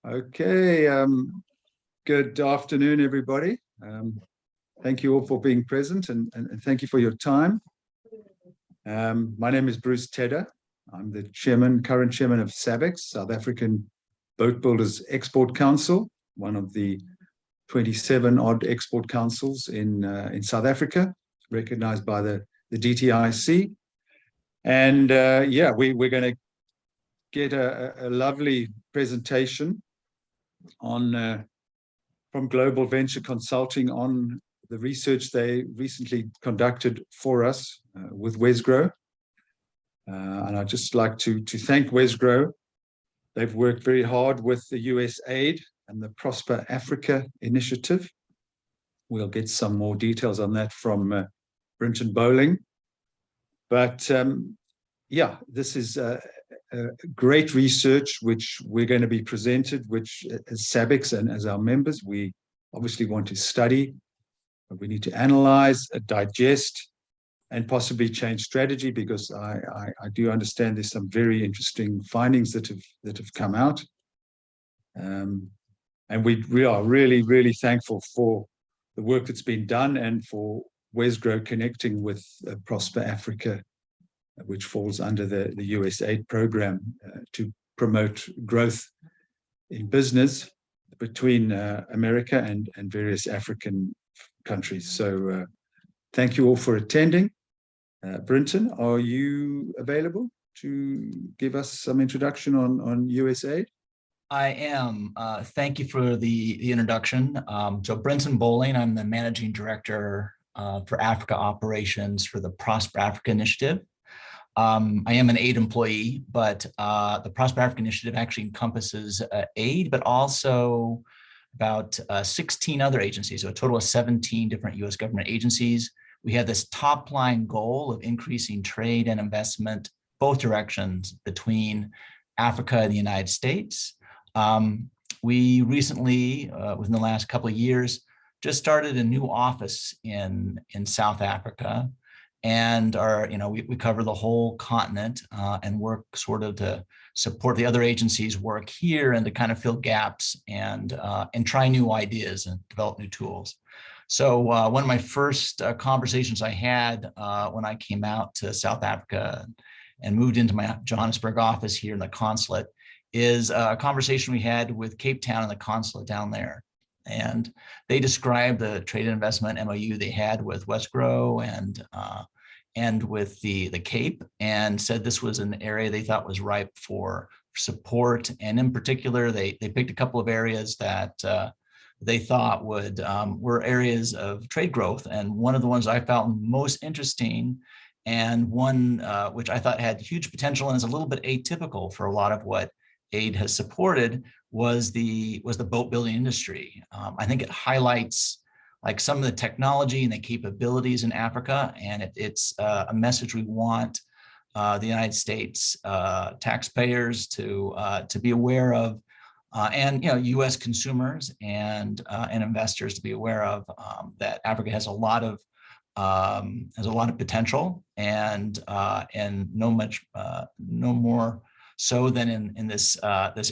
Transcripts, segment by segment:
Okay, good afternoon, everybody. Thank you all for being present and thank you for your time. My name is Bruce Tedder. I'm the current chairman of SABBEX, South African Boatbuilders Export Council, one of the 27 odd export councils in South Africa, recognized by the DTIC. And yeah, we're going to get a lovely presentation on from Global Venture Consulting on the research they recently conducted for us with Wesgro. And I'd just like to thank Wesgro. They've worked very hard with the US Aid and the Prosper Africa initiative. We'll get some more details on that from Brinton Bowling. But yeah, this is great research which we're going to be presented, which as SABBEX and as our members, we obviously want to study, but we need to analyze, digest, and possibly change strategy, because I do understand there's some very interesting findings that have come out. And we are really thankful for the work that's been done and for Wesgro connecting with Prosper Africa, which falls under the US Aid program to promote growth in business between America and various African countries. So thank you all for attending. Brinton, are you available to give us some introduction on US Aid? I am. Thank you for the introduction. So Brinton Bowling, I'm the managing director for Africa operations for the Prosper Africa Initiative. I am an aid employee, but the Prosper Africa Initiative actually encompasses aid, but also about 16 other agencies, so a total of 17 different US government agencies. We have this top line goal of increasing trade and investment, both directions, between Africa and the United States. We recently, within the last couple of years, just started a new office in South Africa. And we cover the whole continent and work sort of to support the other agencies' work here and to kind of fill gaps and try new ideas and develop new tools. So one of my first conversations I had when I came out to South Africa and moved into my Johannesburg office here in the consulate is a conversation we had with Cape Town and the consulate down there. And they described the trade and investment MOU they had with Wesgro and with the Cape, and said this was an area they thought was ripe for support. And in particular, they picked a couple of areas that they thought were areas of trade growth. And one of the ones I found most interesting, and one which I thought had huge potential and is a little bit atypical for a lot of what aid has supported, was the boat building industry. I think it highlights like some of the technology and the capabilities in Africa, and it's a message we want the United States taxpayers to be aware of, and U.S. consumers and investors to be aware of, that Africa has a lot of potential, and no more so than in this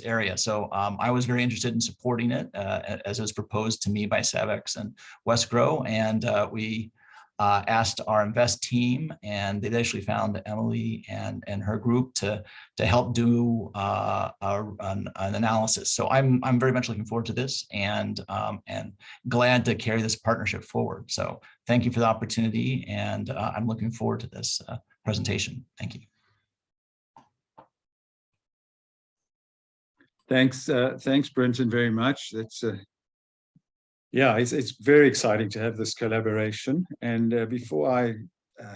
area. So I was very interested in supporting it as it was proposed to me by SABBEX and Wesgro, and we asked our invest team, and they actually found Emily and her group to help do an analysis. So I'm very much looking forward to this, and glad to carry this partnership forward. So thank you for the opportunity, and I'm looking forward to this presentation. Thank you. Thanks, Brinton, very much. That's yeah, it's very exciting to have this collaboration. And before I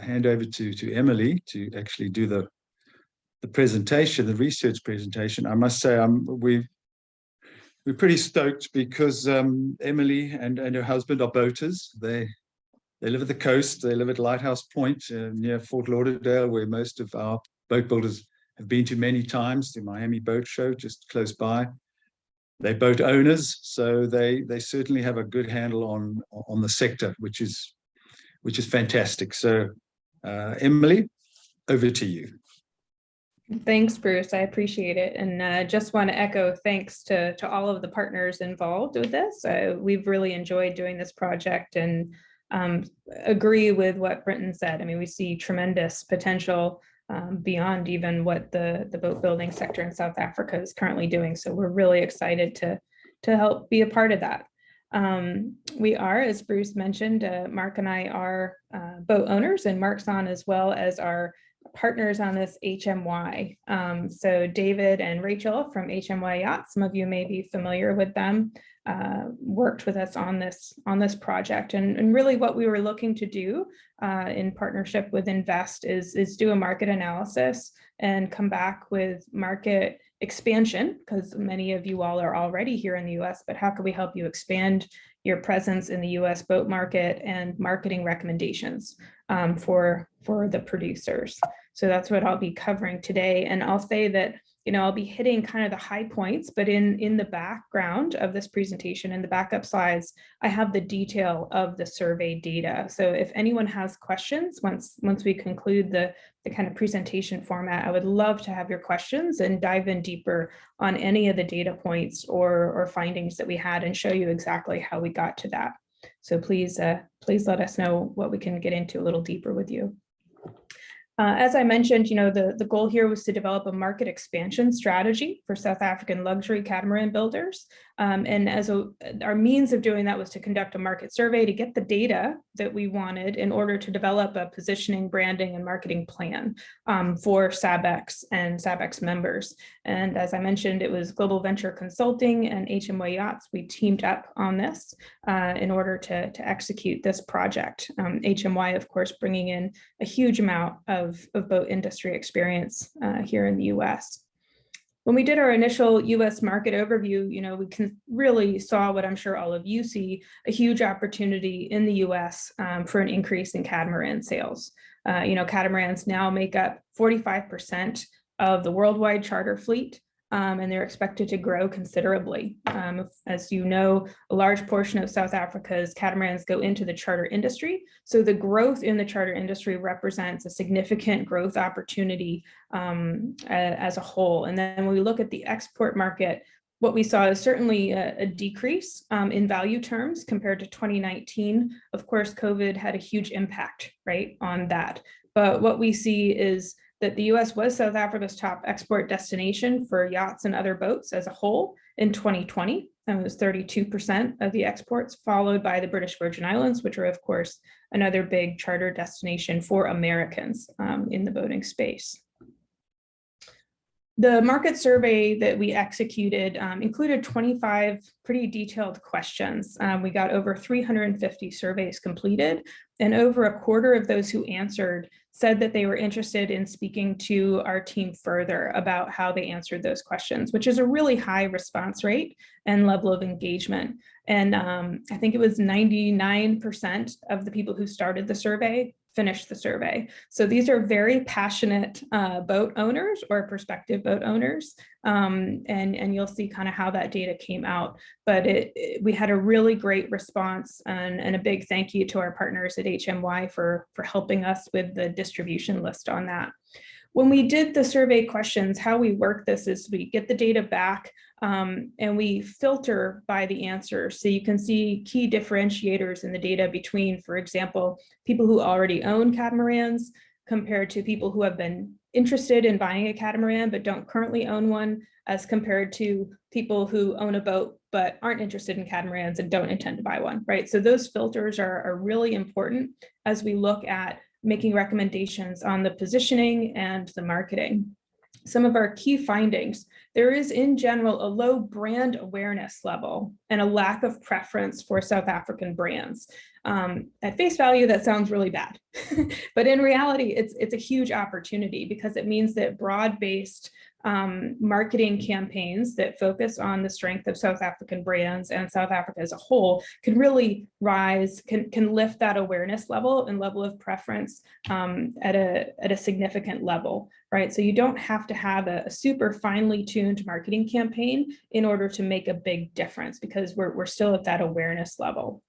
hand over to Emily to actually do the presentation, the research presentation, I must say we're pretty stoked because Emily and her husband are boaters. They live at the coast. They live at Lighthouse Point near Fort Lauderdale, where most of our boat builders have been to many times, the Miami Boat Show, just close by. They're boat owners, so they certainly have a good handle on the sector, which is fantastic. So, Emily, over to you. Thanks, Bruce. I appreciate it. And just want to echo thanks to all of the partners involved with this. We've really enjoyed doing this project and agree with what Brenton said. I mean, we see tremendous potential beyond even what the boat building sector in South Africa is currently doing. So we're really excited to help be a part of that. We are, as Bruce mentioned, Mark and I are boat owners, and Mark's on as well as our partners on this HMY. So David and Rachel from HMY Yachts, some of you may be familiar with them, worked with us on this project. And really what we were looking to do in partnership with Invest is do a market analysis and come back with market expansion, because many of you all are already here in the US, but how can we help you expand your presence in the US boat market and marketing recommendations for the producers. So that's what I'll be covering today. And I'll say that, you know, I'll be hitting kind of the high points, but in the background of this presentation, in the backup slides, I have the detail of the survey data. So if anyone has questions, once we conclude the kind of presentation format, I would love to have your questions and dive in deeper on any of the data points or findings that we had and show you exactly how we got to that. So please let us know what we can get into a little deeper with you. As I mentioned, you know, the goal here was to develop a market expansion strategy for South African luxury catamaran builders. And our means of doing that was to conduct a market survey to get the data that we wanted in order to develop a positioning, branding, and marketing plan for SABBEX and SABBEX members. And as I mentioned, it was Global Venture Consulting and HMY Yachts. We teamed up on this in order to execute this project. HMY, of course, bringing in a huge amount of boat industry experience here in the US. When we did our initial US market overview, you know, we really saw what I'm sure all of you see, a huge opportunity in the US for an increase in catamaran sales. You know, catamarans now make up 45% of the worldwide charter fleet, and they're expected to grow considerably. As you know, a large portion of South Africa's catamarans go into the charter industry. So the growth in the charter industry represents a significant growth opportunity as a whole. And then when we look at the export market, what we saw is certainly a decrease in value terms compared to 2019. Of course, COVID had a huge impact, right, on that. But what we see is that the US was South Africa's top export destination for yachts and other boats as a whole in 2020. That was 32% of the exports, followed by the British Virgin Islands, which are, of course, another big charter destination for Americans in the boating space. The market survey that we executed included 25 pretty detailed questions. We got over 350 surveys completed, and over a quarter of those who answered said that they were interested in speaking to our team further about how they answered those questions, which is a really high response rate and level of engagement. And I think it was 99% of the people who started the survey finished the survey. So these are very passionate boat owners or prospective boat owners. And you'll see kind of how that data came out. But we had a really great response, and a big thank you to our partners at HMY for helping us with the distribution list on that. When we did the survey questions, how we work this is we get the data back and we filter by the answers. So you can see key differentiators in the data between, for example, people who already own catamarans compared to people who have been interested in buying a catamaran but don't currently own one, as compared to people who own a boat but aren't interested in catamarans and don't intend to buy one, right? So those filters are really important as we look at making recommendations on the positioning and the marketing. Some of our key findings: there is in general a low brand awareness level and a lack of preference for South African brands. At face value, that sounds really bad, but in reality, it's a huge opportunity, because it means that broad-based marketing campaigns that focus on the strength of South African brands and South Africa as a whole can really rise, can lift that awareness level and level of preference at a significant level, right? So you don't have to have a super finely tuned marketing campaign in order to make a big difference, because we're still at that awareness level.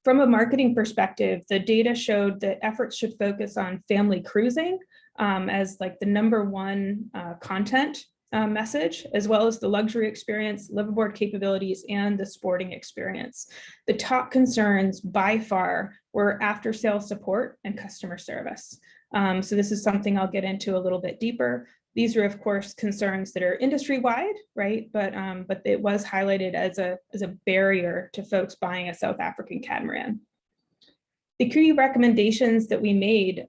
From a marketing perspective, the data showed that efforts should focus on family cruising, as like the #1 content message, as well as the luxury experience, liveaboard capabilities, and the sporting experience. The top concerns by far were after-sales support and customer service. So this is something I'll get into a little bit deeper. These are, of course, concerns that are industry-wide, right? But it was highlighted as a barrier to folks buying a South African catamaran. The key recommendations that we made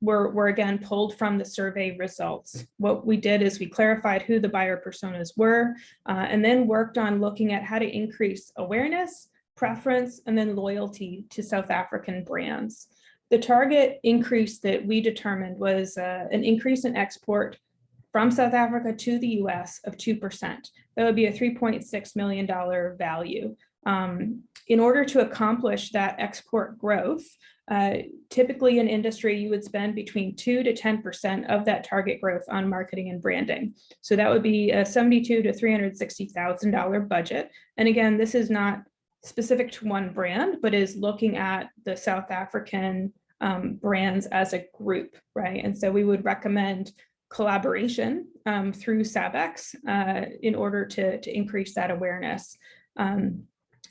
were again pulled from the survey results. What we did is we clarified who the buyer personas were, and then worked on looking at how to increase awareness, preference, and then loyalty to South African brands. The target increase that we determined was an increase in export from South Africa to the US of 2%. That would be a $3.6 million value. In order to accomplish that export growth, typically in industry, you would spend between 2 to 10% of that target growth on marketing and branding. So that would be a $72,000 to $360,000 budget. And again, this is not specific to one brand, but is looking at the South African brands as a group, right? And so we would recommend collaboration through SABBEX in order to increase that awareness.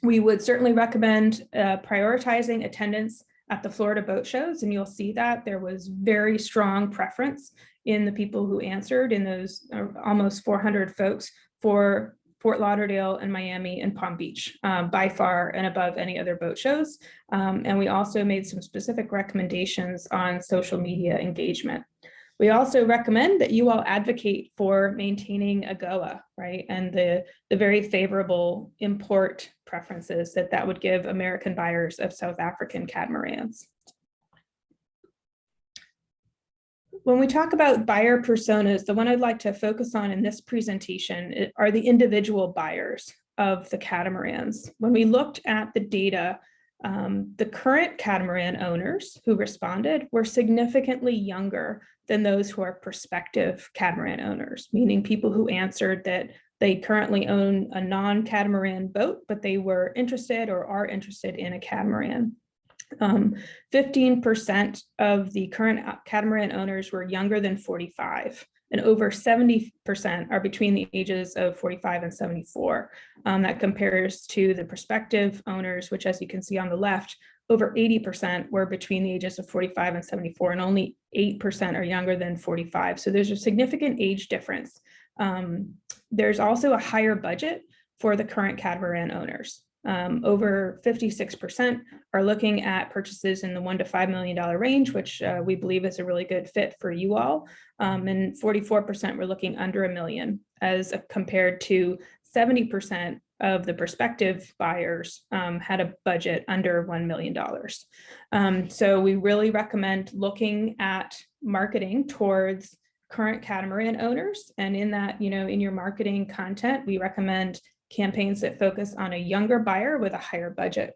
We would certainly recommend prioritizing attendance at the Florida boat shows, and you'll see that there was very strong preference in the people who answered in those almost 400 folks for Fort Lauderdale and Miami and Palm Beach, by far and above any other boat shows. And we also made some specific recommendations on social media engagement. We also recommend that you all advocate for maintaining AGOA, right? And the very favorable import preferences that would give American buyers of South African catamarans. When we talk about buyer personas, the one I'd like to focus on in this presentation are the individual buyers of the catamarans. When we looked at the data, the current catamaran owners who responded were significantly younger than those who are prospective catamaran owners, meaning people who answered that they currently own a non-catamaran boat, but they were interested or are interested in a catamaran. 15% of the current catamaran owners were younger than 45, and over 70% are between the ages of 45 and 74. That compares to the prospective owners, which, as you can see on the left, over 80% were between the ages of 45 and 74, and only 8% are younger than 45. So there's a significant age difference. There's also a higher budget for the current catamaran owners. Over 56% are looking at purchases in the $1 to $5 million range, which we believe is a really good fit for you all. And 44% were looking under $1 million, as compared to 70% of the prospective buyers had a budget under $1 million. So we really recommend looking at marketing towards current catamaran owners. And in that, in your marketing content, we recommend campaigns that focus on a younger buyer with a higher budget.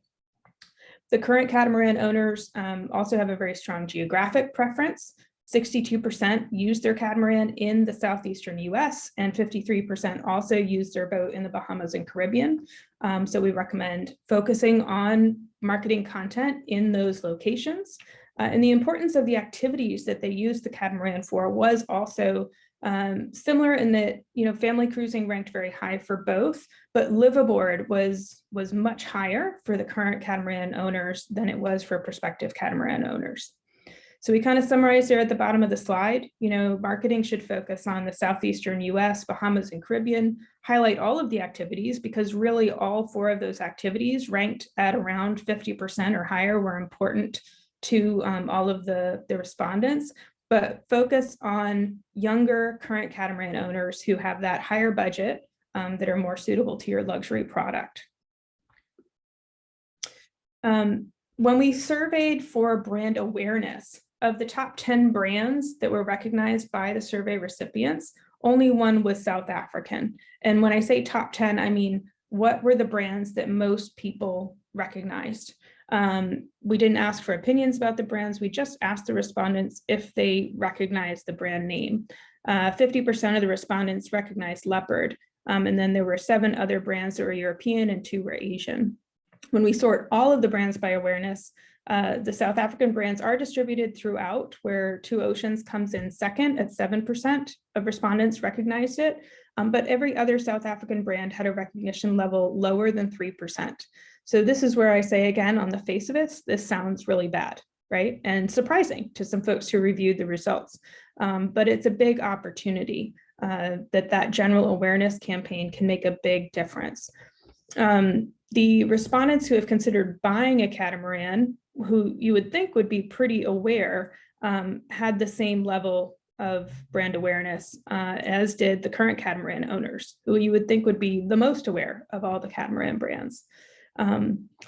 The current catamaran owners also have a very strong geographic preference. 62% use their catamaran in the southeastern US, and 53% also use their boat in the Bahamas and Caribbean. So we recommend focusing on marketing content in those locations. And the importance of the activities that they use the catamaran for was also similar in that, family cruising ranked very high for both, but live aboard was much higher for the current catamaran owners than it was for prospective catamaran owners. So we kind of summarized there at the bottom of the slide, marketing should focus on the southeastern US, Bahamas, and Caribbean, highlight all of the activities, because really all 4 of those activities ranked at around 50% or higher were important to all of the respondents, but focus on younger current catamaran owners who have that higher budget that are more suitable to your luxury product. When we surveyed for brand awareness, of the top 10 brands that were recognized by the survey recipients, only 1 was South African. And when I say top 10, I mean, what were the brands that most people recognized? We didn't ask for opinions about the brands. We just asked the respondents if they recognized the brand name. 50% of the respondents recognized Leopard. And then there were 7 other brands that were European and 2 were Asian. When we sort all of the brands by awareness, The South African brands are distributed throughout, where Two Oceans comes in second at 7% of respondents recognized it, but every other South African brand had a recognition level lower than 3%. So this is where I say, again, on the face of it, this sounds really bad, right? And surprising to some folks who reviewed the results. But it's a big opportunity that general awareness campaign can make a big difference. The respondents who have considered buying a catamaran, who you would think would be pretty aware, had the same level of brand awareness as did the current catamaran owners, who you would think would be the most aware of all the catamaran brands.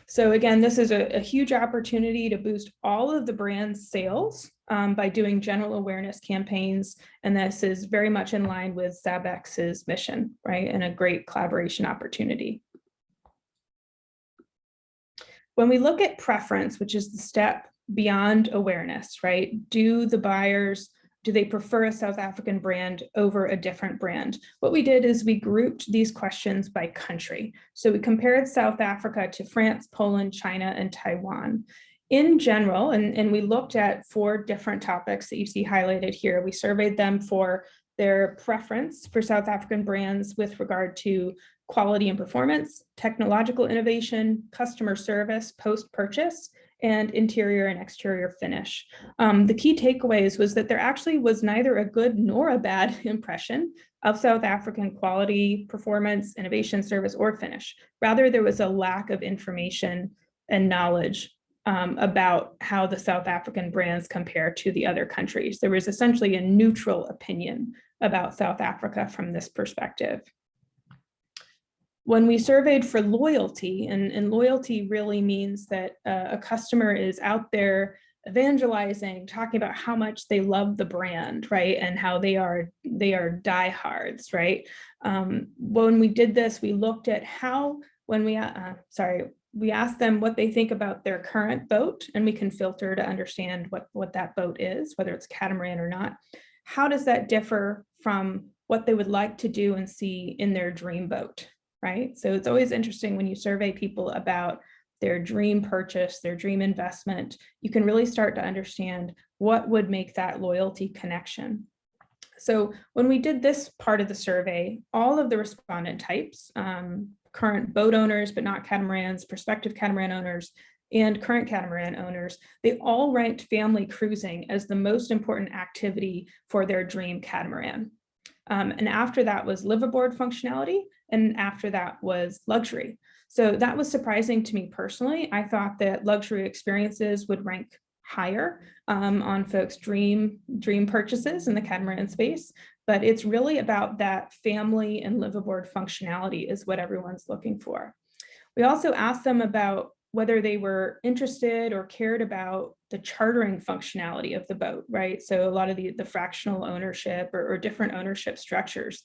So again, this is a huge opportunity to boost all of the brand's sales by doing general awareness campaigns. And this is very much in line with SABBEX's mission, right? And a great collaboration opportunity. When we look at preference, which is the step beyond awareness, right? Do the buyers, do they prefer a South African brand over a different brand? What we did is we grouped these questions by country. So we compared South Africa to France, Poland, China, and Taiwan. In general, and we looked at 4 different topics that you see highlighted here. We surveyed them for their preference for South African brands with regard to quality and performance, technological innovation, customer service, post-purchase, and interior and exterior finish. The key takeaways was that there actually was neither a good nor a bad impression of South African quality, performance, innovation, service, or finish. Rather, there was a lack of information and knowledge about how the South African brands compare to the other countries. There was essentially a neutral opinion about South Africa from this perspective. When we surveyed for loyalty, and loyalty really means that a customer is out there evangelizing, talking about how much they love the brand, right? And how they are diehards, right? When we did this, we looked at how, when we asked them what they think about their current boat, and we can filter to understand what that boat is, whether it's catamaran or not. How does that differ from what they would like to do and see in their dream boat? Right? So it's always interesting when you survey people about their dream purchase, their dream investment, you can really start to understand what would make that loyalty connection. So when we did this part of the survey, all of the respondent types, current boat owners, but not catamarans, prospective catamaran owners, and current catamaran owners, they all ranked family cruising as the most important activity for their dream catamaran. And after that was liveaboard functionality, and after that was luxury. So that was surprising to me personally. I thought that luxury experiences would rank higher on folks' dream purchases in the catamaran space, but it's really about that family and liveaboard functionality is what everyone's looking for. We also asked them about whether they were interested or cared about the chartering functionality of the boat, right? So a lot of the fractional ownership or different ownership structures.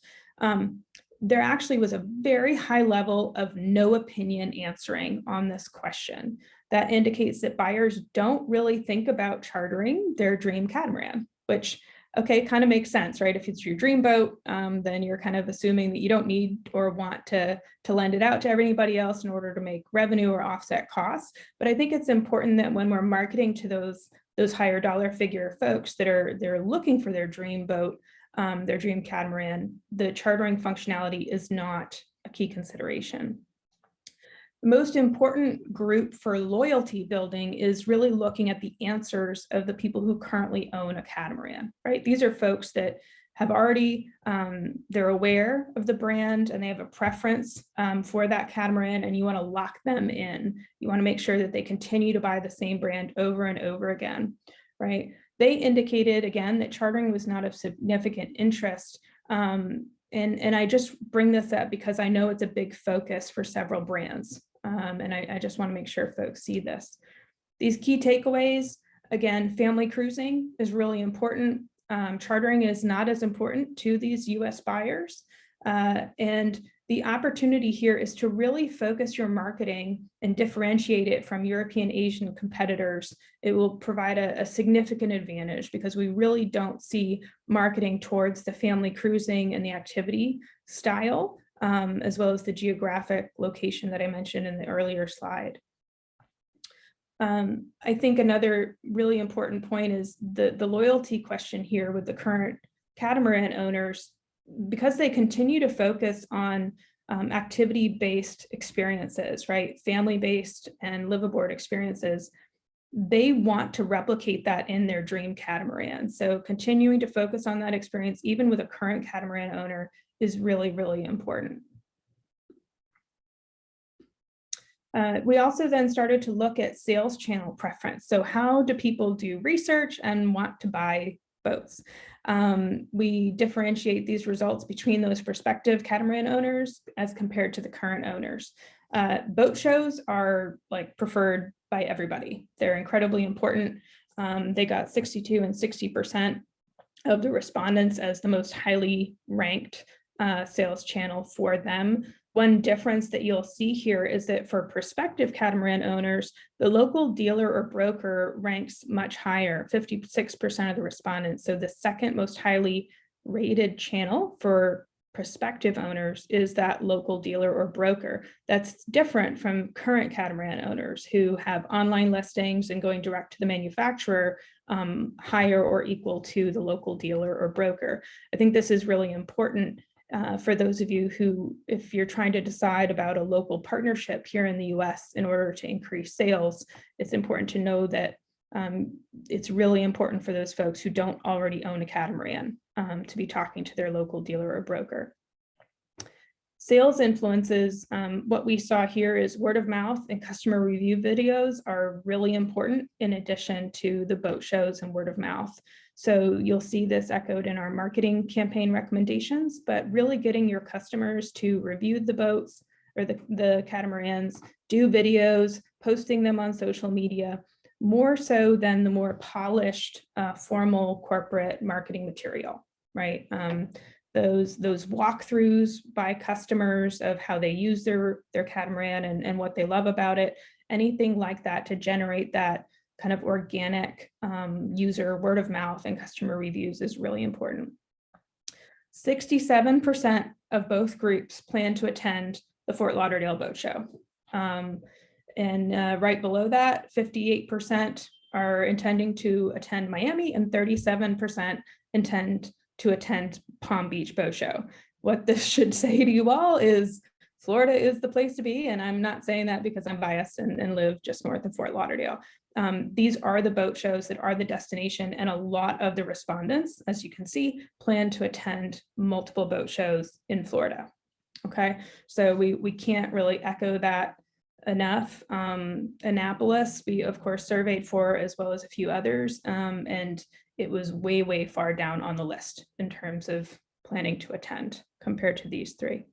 There actually was a very high level of no opinion answering on this question. That indicates that buyers don't really think about chartering their dream catamaran, which, okay, kind of makes sense, right? If it's your dream boat, then you're kind of assuming that you don't need or want to lend it out to everybody else in order to make revenue or offset costs. But I think it's important that when we're marketing to those higher dollar figure folks that they're looking for their dream boat, their dream catamaran, the chartering functionality is not a key consideration. The most important group for loyalty building is really looking at the answers of the people who currently own a catamaran, right? These are folks that have already, they're aware of the brand and they have a preference for that catamaran, and you want to lock them in. You want to make sure that they continue to buy the same brand over and over again, right? They indicated, again, that chartering was not of significant interest. And I just bring this up because I know it's a big focus for several brands. And I just want to make sure folks see this. These key takeaways, again, family cruising is really important. Chartering is not as important to these US buyers. And the opportunity here is to really focus your marketing and differentiate it from European, Asian competitors. It will provide a significant advantage because we really don't see marketing towards the family cruising and the activity style, as well as the geographic location that I mentioned in the earlier slide. I think another really important point is the loyalty question here with the current catamaran owners, because they continue to focus on activity-based experiences, right? Family-based and liveaboard experiences. They want to replicate that in their dream catamaran. So continuing to focus on that experience, even with a current catamaran owner, is really, really important. We also then started to look at sales channel preference. So how do people do research and want to buy boats? We differentiate these results between those prospective catamaran owners as compared to the current owners. Boat shows are like preferred by everybody. They're incredibly important. They got 62 and 60% of the respondents as the most highly ranked sales channel for them. One difference that you'll see here is that for prospective catamaran owners, the local dealer or broker ranks much higher, 56% of the respondents. So the second most highly rated channel for prospective owners is that local dealer or broker. That's different from current catamaran owners who have online listings and going direct to the manufacturer, higher or equal to the local dealer or broker. I think this is really important for those of you who, if you're trying to decide about a local partnership here in the US in order to increase sales, it's important to know that it's really important for those folks who don't already own a catamaran to be talking to their local dealer or broker. Sales influences, what we saw here is word of mouth and customer review videos are really important in addition to the boat shows and word of mouth. So you'll see this echoed in our marketing campaign recommendations, but really getting your customers to review the boats or the catamarans, do videos, posting them on social media, more so than the more polished, formal corporate marketing material, right? Those walkthroughs by customers of how they use their catamaran and what they love about it, anything like that to generate that kind of organic user word of mouth and customer reviews is really important. 67% of both groups plan to attend the Fort Lauderdale Boat Show. And right below that, 58% are intending to attend Miami and 37% intend to attend Palm Beach Boat Show. What this should say to you all is Florida is the place to be. And I'm not saying that because I'm biased and live just north of Fort Lauderdale. These are the boat shows that are the destination, and a lot of the respondents, as you can see, plan to attend multiple boat shows in Florida. Okay, so we can't really echo that enough. Annapolis, we of course surveyed for, as well as a few others, and it was way, way far down on the list in terms of planning to attend compared to these three.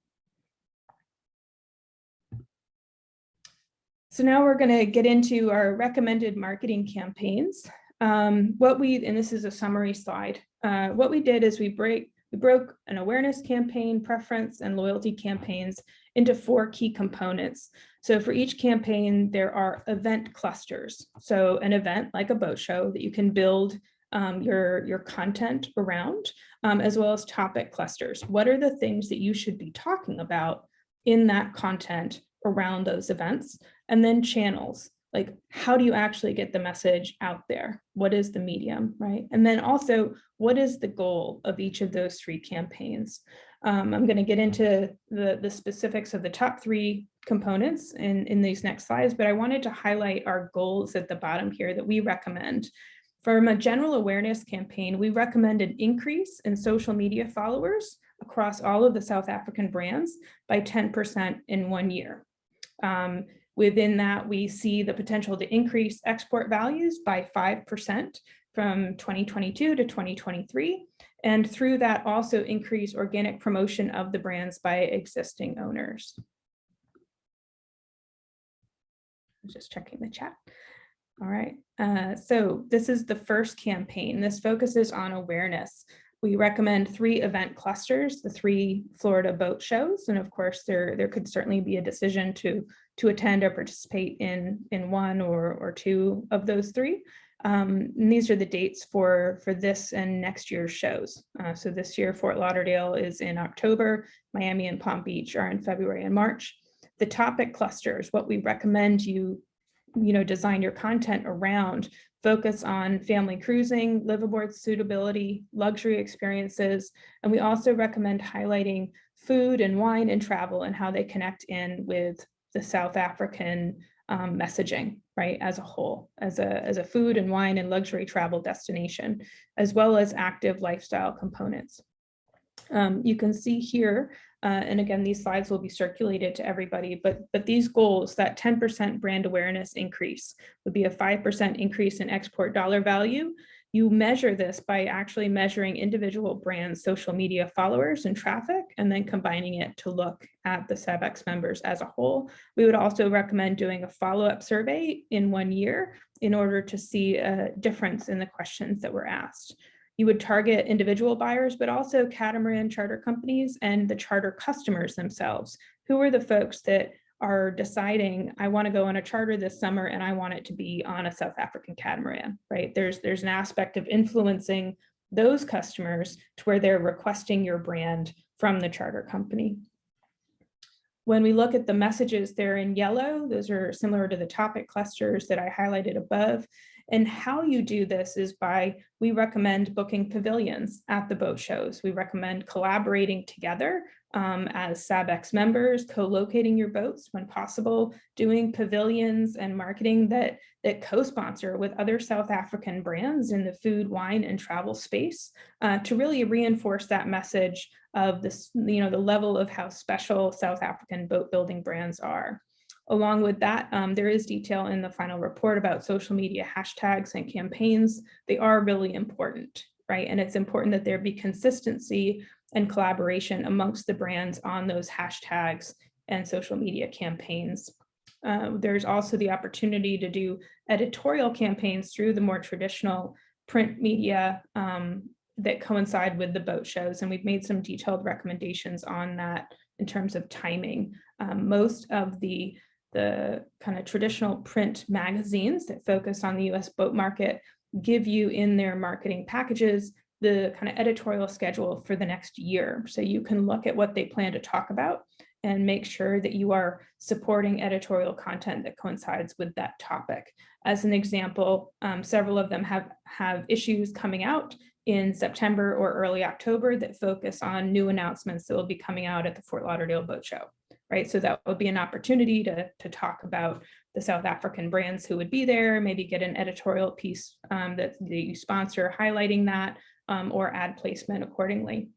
So now we're going to get into our recommended marketing campaigns. And this is a summary slide. What we did is we broke an awareness campaign, preference, and loyalty campaigns into 4 key components. So for each campaign, there are event clusters. So an event like a boat show that you can build your content around, as well as topic clusters. What are the things that you should be talking about in that content around those events? And then channels, like how do you actually get the message out there? What is the medium, right? And then also, what is the goal of each of those 3 campaigns? I'm going to get into the specifics of the top 3 components in these next slides, but I wanted to highlight our goals at the bottom here that we recommend. From a general awareness campaign, we recommend an increase in social media followers across all of the South African brands by 10% in 1 year. Within that, we see the potential to increase export values by 5% from 2022 to 2023. And through that, also increase organic promotion of the brands by existing owners. I'm just checking the chat. All right, so this is the first campaign. This focuses on awareness. We recommend 3 event clusters, the 3 Florida boat shows. And of course, there could certainly be a decision to attend or participate in 1 or 2 of those 3. And these are the dates for this and next year's shows. So this year, Fort Lauderdale is in October, Miami and Palm Beach are in February and March. The topic clusters, what we recommend you design your content around, focus on family cruising, liveaboard suitability, luxury experiences. And we also recommend highlighting food and wine and travel and how they connect in with the South African messaging, right, as a whole, as a food and wine and luxury travel destination, as well as active lifestyle components. You can see here, and again, these slides will be circulated to everybody, but these goals, that 10% brand awareness increase would be a 5% increase in export dollar value. You measure this by actually measuring individual brands' social media followers and traffic, and then combining it to look at the SABBEX members as a whole. We would also recommend doing a follow-up survey in 1 year in order to see a difference in the questions that were asked. You would target individual buyers, but also catamaran charter companies and the charter customers themselves. Who are the folks that are deciding, I want to go on a charter this summer and I want it to be on a South African catamaran, right? There's an aspect of influencing those customers to where they're requesting your brand from the charter company. When we look at the messages, they're in yellow. Those are similar to the topic clusters that I highlighted above. And how you do this is we recommend booking pavilions at the boat shows. We recommend collaborating together as SABBEX members, co-locating your boats when possible, doing pavilions and marketing that co-sponsor with other South African brands in the food, wine, and travel space to really reinforce that message of this, the level of how special South African boat building brands are. Along with that, there is detail in the final report about social media hashtags and campaigns. They are really important, right? And it's important that there be consistency and collaboration amongst the brands on those hashtags and social media campaigns. There's also the opportunity to do editorial campaigns through the more traditional print media that coincide with the boat shows. And we've made some detailed recommendations on that in terms of timing. Most of the kind of traditional print magazines that focus on the US boat market give you in their marketing packages the kind of editorial schedule for the next year. So you can look at what they plan to talk about and make sure that you are supporting editorial content that coincides with that topic. As an example, several of them have issues coming out in September or early October that focus on new announcements that will be coming out at the Fort Lauderdale Boat Show, right? So that would be an opportunity to talk about the South African brands who would be there, maybe get an editorial piece that you sponsor highlighting that, or ad placement accordingly.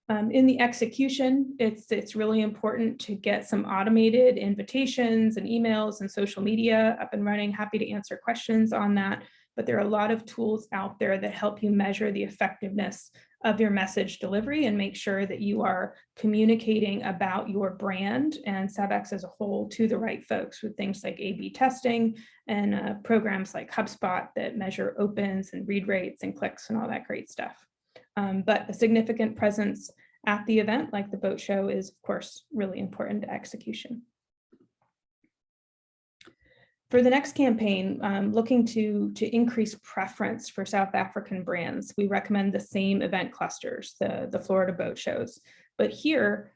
In the execution, it's really important to get some automated invitations and emails and social media up and running. Happy to answer questions on that, but there are a lot of tools out there that help you measure the effectiveness of your message delivery and make sure that you are communicating about your brand and SABBEX as a whole to the right folks with things like A/B testing and programs like HubSpot that measure opens and read rates and clicks and all that great stuff. But a significant presence at the event, like the boat show, is of course really important to execution. For the next campaign, looking to increase preference for South African brands, we recommend the same event clusters, the Florida boat shows. But here,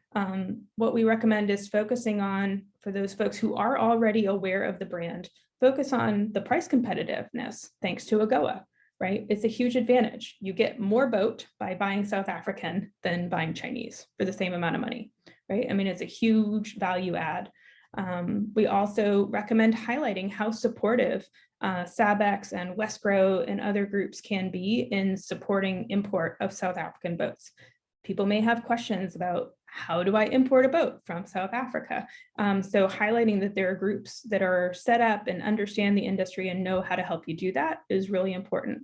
what we recommend is focusing on, for those folks who are already aware of the brand, focus on the price competitiveness thanks to AGOA, right? It's a huge advantage. You get more boat by buying South African than buying Chinese for the same amount of money, right? I mean, it's a huge value add. We also recommend highlighting how supportive SABBEX and Wesgro and other groups can be in supporting import of South African boats. People may have questions about, how do I import a boat from South Africa? So highlighting that there are groups that are set up and understand the industry and know how to help you do that is really important.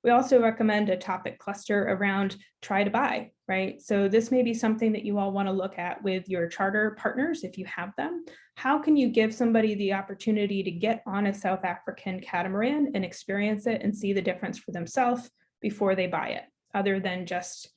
We also recommend a topic cluster around try to buy, right? So this may be something that you all want to look at with your charter partners if you have them. How can you give somebody the opportunity to get on a South African catamaran and experience it and see the difference for themselves before they buy it, other than just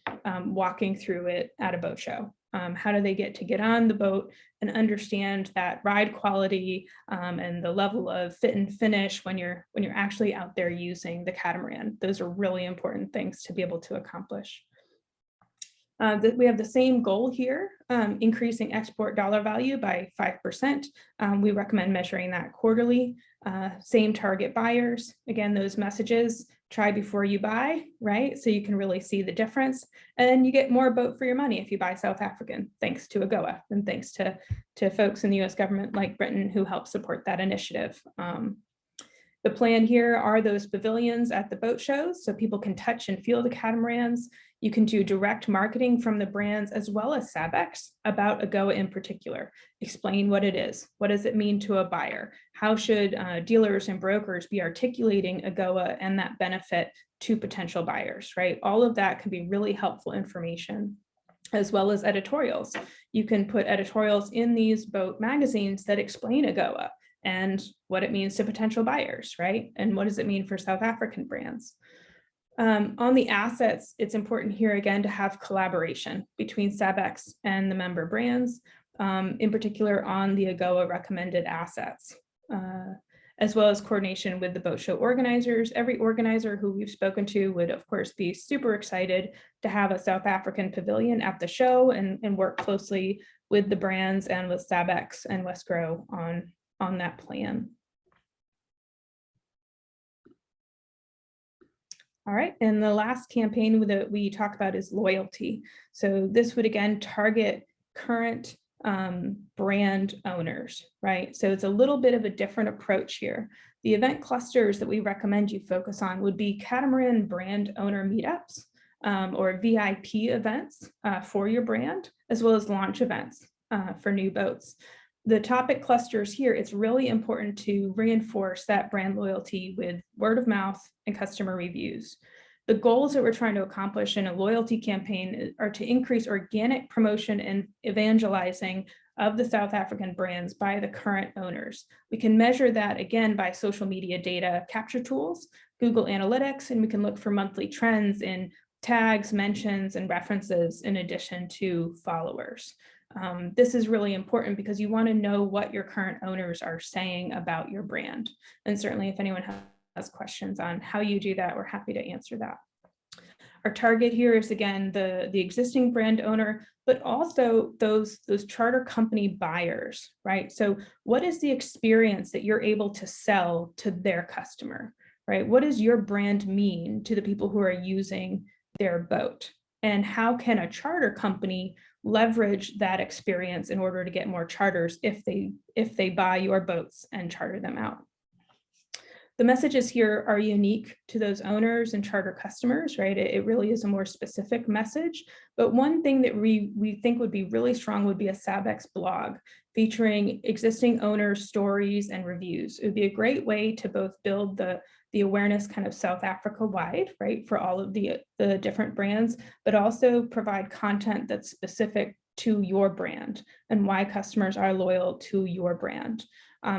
walking through it at a boat show? How do they get on the boat and understand that ride quality and the level of fit and finish when you're actually out there using the catamaran? Those are really important things to be able to accomplish. That we have the same goal here, increasing export dollar value by 5%. We recommend measuring that quarterly. Same target buyers. Again, those messages, try before you buy, right? So you can really see the difference, and you get more boat for your money if you buy South African, thanks to AGOA and thanks to folks in the US government like Britain who help support that initiative. The plan here are those pavilions at the boat shows so people can touch and feel the catamarans. You can do direct marketing from the brands as well as SABBEX about AGOA in particular. Explain what it is. What does it mean to a buyer? How should dealers and brokers be articulating AGOA and that benefit to potential buyers, right? All of that can be really helpful information, as well as editorials. You can put editorials in these boat magazines that explain AGOA and what it means to potential buyers, right? And what does it mean for South African brands? On the assets, it's important here again to have collaboration between SABBEX and the member brands, in particular on the AGOA recommended assets, as well as coordination with the boat show organizers. Every organizer who we've spoken to would of course be super excited to have a South African pavilion at the show and work closely with the brands and with SABBEX and Wesgro on that plan. All right, and the last campaign that we talk about is loyalty. So this would again target current brand owners, right? So it's a little bit of a different approach here. The event clusters that we recommend you focus on would be catamaran brand owner meetups or VIP events for your brand, as well as launch events for new boats. The topic clusters here, it's really important to reinforce that brand loyalty with word of mouth and customer reviews. The goals that we're trying to accomplish in a loyalty campaign are to increase organic promotion and evangelizing of the South African brands by the current owners. We can measure that again by social media data capture tools, Google Analytics, and we can look for monthly trends in tags, mentions, and references in addition to followers. This is really important because you want to know what your current owners are saying about your brand. And certainly if anyone has questions on how you do that, we're happy to answer that. Our target here is again, the existing brand owner, but also those charter company buyers, right? So what is the experience that you're able to sell to their customer, right? What does your brand mean to the people who are using their boat? And how can a charter company leverage that experience in order to get more charters if they buy your boats and charter them out? The messages here are unique to those owners and charter customers, right? It really is a more specific message. But one thing that we think would be really strong would be a SABBEX blog featuring existing owners' stories and reviews. It would be a great way to both build the awareness kind of South Africa wide, right, for all of the different brands, but also provide content that's specific to your brand and why customers are loyal to your brand.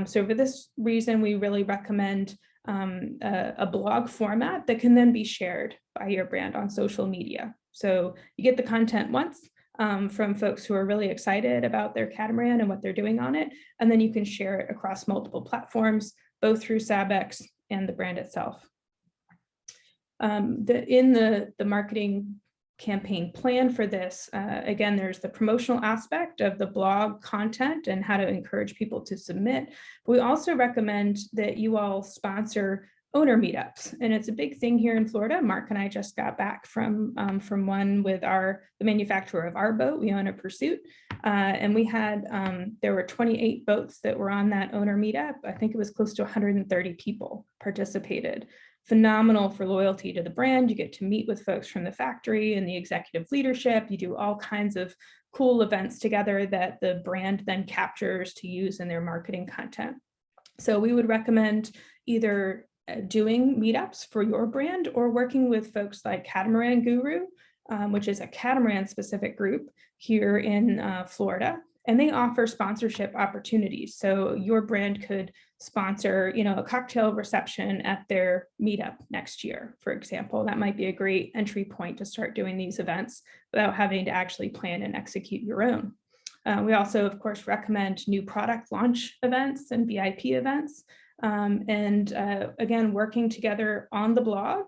So for this reason, we really recommend a blog format that can then be shared by your brand on social media. So you get the content once from folks who are really excited about their catamaran and what they're doing on it, and then you can share it across multiple platforms, both through SABBEX and the brand itself. In the marketing campaign plan for this, again, there's the promotional aspect of the blog content and how to encourage people to submit. We also recommend that you all sponsor owner meetups, and it's a big thing here in Florida. Mark and I just got back from one with the manufacturer of our boat. We own a Pursuit, and we had there were 28 boats that were on that owner meetup. I think it was close to 130 people participated. Phenomenal for loyalty to the brand. You get to meet with folks from the factory and the executive leadership. You do all kinds of cool events together that the brand then captures to use in their marketing content. So we would recommend either doing meetups for your brand or working with folks like Catamaran Guru, which is a catamaran specific group here in Florida. And they offer sponsorship opportunities. So your brand could sponsor, a cocktail reception at their meetup next year, for example. That might be a great entry point to start doing these events without having to actually plan and execute your own. We also, of course, recommend new product launch events and VIP events. Again, working together on the blog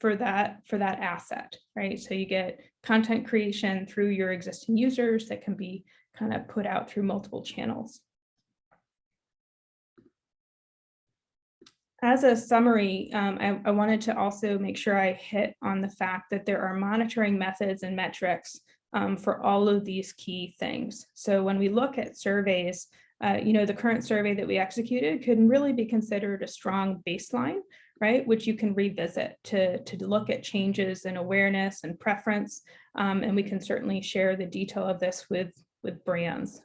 for that asset, right? So you get content creation through your existing users that can be kind of put out through multiple channels. As a summary, I wanted to also make sure I hit on the fact that there are monitoring methods and metrics for all of these key things. So when we look at surveys, the current survey that we executed can really be considered a strong baseline, right? Which you can revisit to look at changes in awareness and preference. And we can certainly share the detail of this with brands.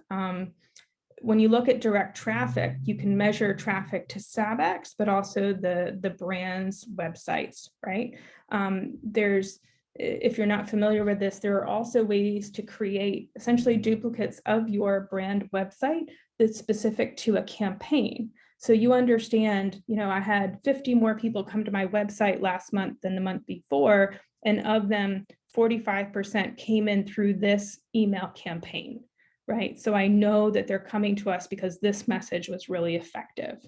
When you look at direct traffic, you can measure traffic to SABBEX, but also the brand's websites, right? If you're not familiar with this, there are also ways to create essentially duplicates of your brand website that's specific to a campaign. So you understand, I had 50 more people come to my website last month than the month before, and of them, 45% came in through this email campaign. Right. So I know that they're coming to us because this message was really effective.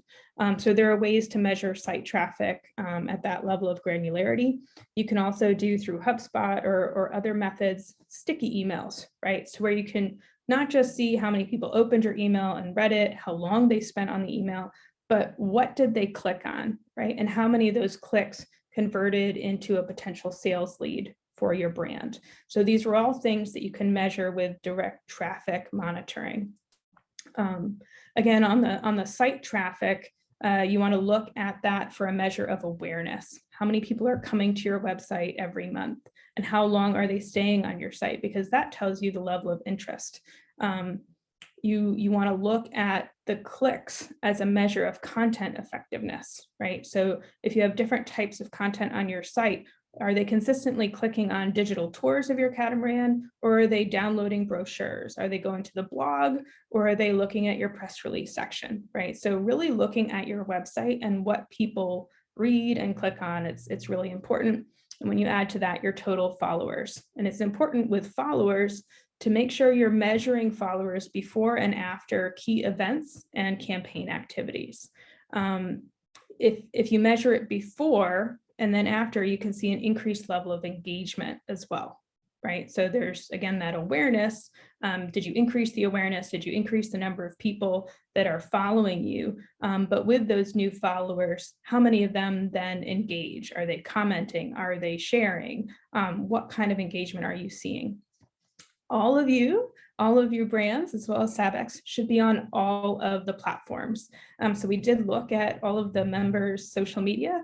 So there are ways to measure site traffic at that level of granularity. You can also do through HubSpot or other methods, sticky emails, right? So where you can not just see how many people opened your email and read it, how long they spent on the email, but what did they click on, right? And how many of those clicks converted into a potential sales lead for your brand. So these are all things that you can measure with direct traffic monitoring. Again, on the site traffic, you want to look at that for a measure of awareness. How many people are coming to your website every month, and how long are they staying on your site? Because that tells you the level of interest. You want to look at the clicks as a measure of content effectiveness, right? So if you have different types of content on your site, are they consistently clicking on digital tours of your catamaran, or are they downloading brochures? Are they going to the blog, or are they looking at your press release section, right? So really looking at your website and what people read and click on, it's really important. And when you add to that your total followers, and it's important with followers to make sure you're measuring followers before and after key events and campaign activities. If you measure it before and then after, you can see an increased level of engagement as well, right? So there's, again, that awareness. Did you increase the awareness? Did you increase the number of people that are following you? But with those new followers, how many of them then engage? Are they commenting? Are they sharing? What kind of engagement are you seeing? All of your brands, as well as SABBEX, should be on all of the platforms. So we did look at all of the members' social media.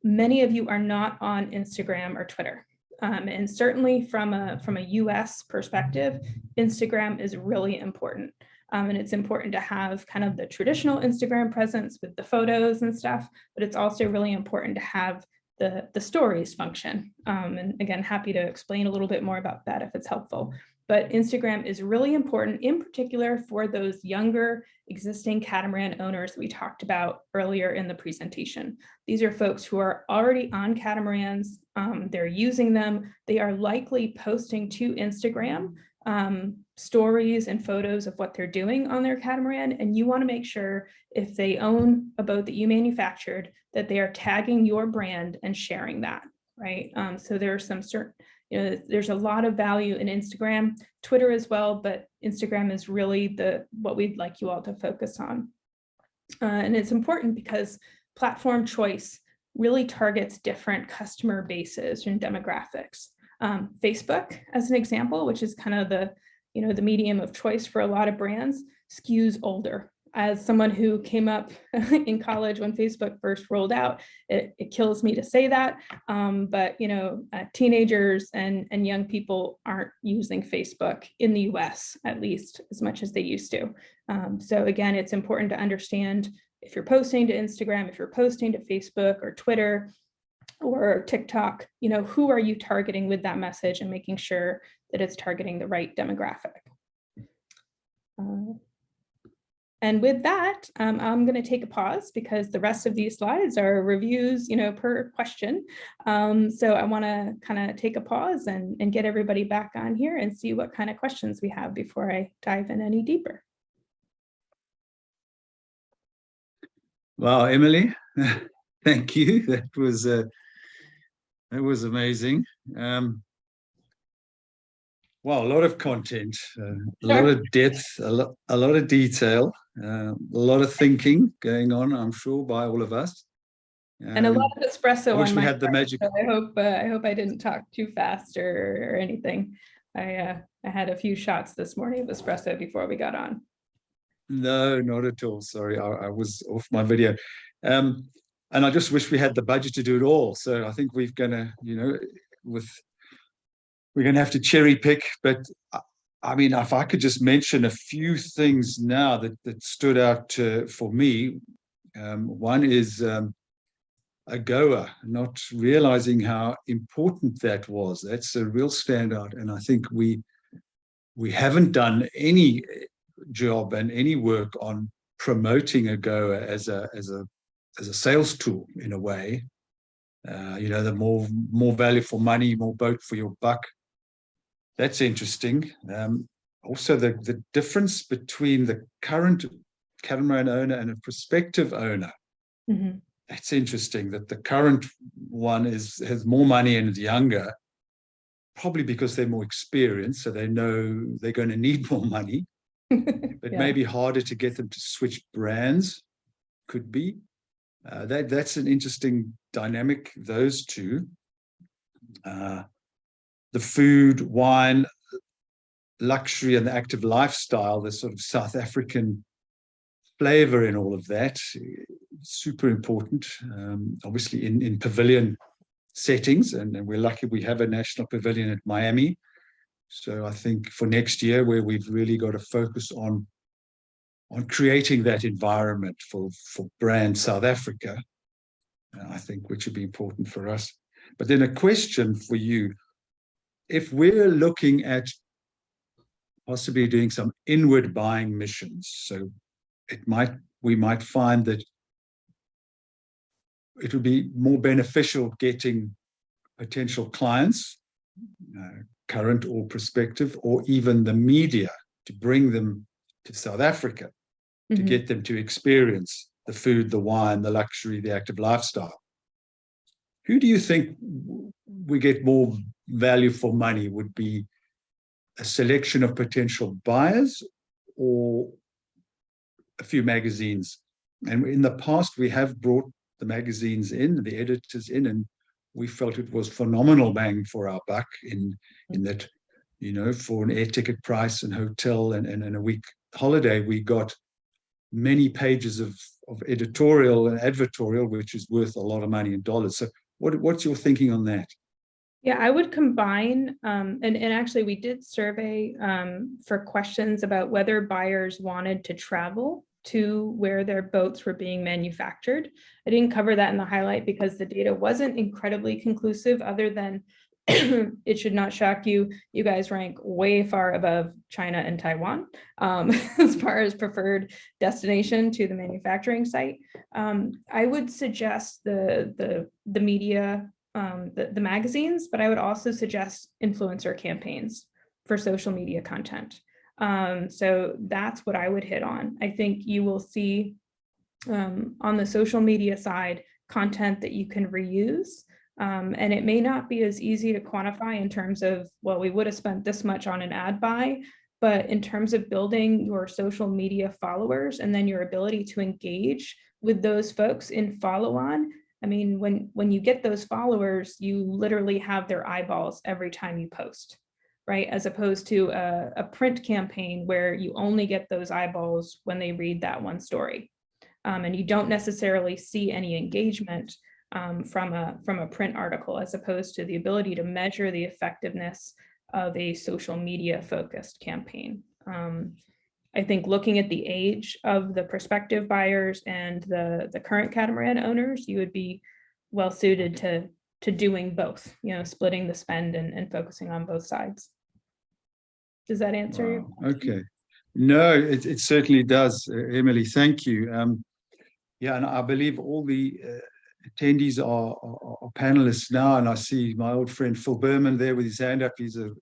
Many of you are not on Instagram or Twitter. And certainly from a US perspective, Instagram is really important. And it's important to have kind of the traditional Instagram presence with the photos and stuff, but it's also really important to have the stories function. And again, happy to explain a little bit more about that if it's helpful. But Instagram is really important, in particular for those younger existing catamaran owners that we talked about earlier in the presentation. These are folks who are already on catamarans, they're using them, they are likely posting to Instagram stories and photos of what they're doing on their catamaran, and you want to make sure if they own a boat that you manufactured that they are tagging your brand and sharing that, right? So there are some certain, there's a lot of value in Instagram, Twitter as well, but Instagram is really what we'd like you all to focus on. And it's important because platform choice really targets different customer bases and demographics. Facebook, as an example, which is kind of the medium of choice for a lot of brands, skews older. As someone who came up in college when Facebook first rolled out, it kills me to say that, but teenagers and young people aren't using Facebook in the US, at least as much as they used to. So again, it's important to understand if you're posting to Instagram, if you're posting to Facebook or Twitter or TikTok, who are you targeting with that message and making sure that it's targeting the right demographic. And with that, I'm going to take a pause because the rest of these slides are reviews, per question. So I want to kind of take a pause and get everybody back on here and see what kind of questions we have before I dive in any deeper. Wow, Emily, thank you. That was It was amazing. Well, a lot of content, a lot of depth, a lot of detail, a lot of thinking going on, I'm sure, by all of us. And a lot of espresso I wish on we my had the part, magic. so I hope I didn't talk too fast or anything. I had a few shots this morning of espresso before we got on. No, not at all. Sorry, I was off my video. And I just wish we had the budget to do it all. So I think we're gonna, we're gonna have to cherry pick. But I mean, if I could just mention a few things now that stood out for me. One is AGOA, not realizing how important that was. That's a real standout. And I think we haven't done any job and any work on promoting AGOA as a sales tool in a way. The more value for money, more boat for your buck. That's interesting. Also, the difference between the current catamaran owner and a prospective owner. Mm-hmm. That's interesting that the current one has more money and is younger, probably because they're more experienced, so they know they're going to need more money. It may be harder to get them to switch brands, could be. That's an interesting dynamic, those two. The food, wine, luxury, and the active lifestyle, the sort of South African flavor in all of that, super important. Obviously in pavilion settings, and we're lucky we have a national pavilion at Miami. So I think for next year, where we've really got to focus on creating that environment for brand South Africa, I think, which would be important for us. But then a question for you: if we're looking at possibly doing some inward buying missions, so we might find that it would be more beneficial getting potential clients, current or prospective, or even the media, to bring them to South Africa, to get them to experience the food, the wine, the luxury, the active lifestyle. Who do you think we get more value for money? Would be a selection of potential buyers or a few magazines? And in the past, we have brought the magazines in, the editors in, and we felt it was phenomenal bang for our buck in that, for an air ticket price and hotel and a week holiday, we got many pages of editorial and advertorial, which is worth a lot of money in dollars. So what's your thinking on that? Yeah, I would combine, and actually we did survey for questions about whether buyers wanted to travel to where their boats were being manufactured. I didn't cover that in the highlight because the data wasn't incredibly conclusive, other than it should not shock you, you guys rank way far above China and Taiwan as far as preferred destination to the manufacturing site. I would suggest the media, the magazines, but I would also suggest influencer campaigns for social media content. So that's what I would hit on. I think you will see on the social media side content that you can reuse. And it may not be as easy to quantify in terms of, well, we would have spent this much on an ad buy, but in terms of building your social media followers and then your ability to engage with those folks in follow-on. I mean, when you get those followers, you literally have their eyeballs every time you post, right? As opposed to a print campaign where you only get those eyeballs when they read that one story. And you don't necessarily see any engagement from a print article, as opposed to the ability to measure the effectiveness of a social media focused campaign. I think looking at the age of the prospective buyers and the current catamaran owners, you would be well suited to doing both, splitting the spend and focusing on both sides. Does that answer your question? Okay. No, it certainly does, Emily. Thank you. Yeah, and I believe all the attendees are panelists now, and I see my old friend Phil Berman there with his hand up. He's an